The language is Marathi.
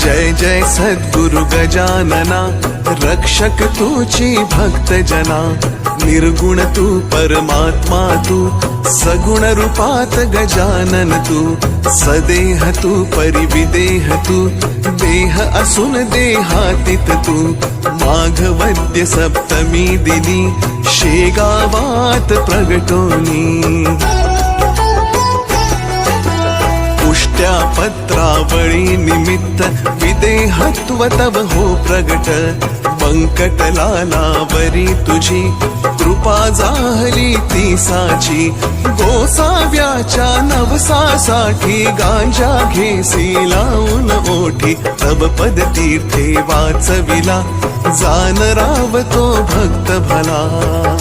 जय जय सद्गुरु गजानना, रक्षक तूची भक्त जना। निर्गुण तू परमात्मा तू, सगुण रूपात गजानन तू। सदेह तू परिविदेह तू, देह असून देहातीत तू। माघवद्य सप्तमी दिनी, शेगावात प्रगटोनी। पुष्ट्या पत्रावळी निमित्त, विदेहत्व तव हो प्रगट। पंकटलालावरी तुझी, कृपा जाहली ती साची। गोसाव्याच्या नवसासाठी, गांजा घेसी लावून ओठी। तव पद तीर्थे वाचविला, जान रावतो भक्त भला।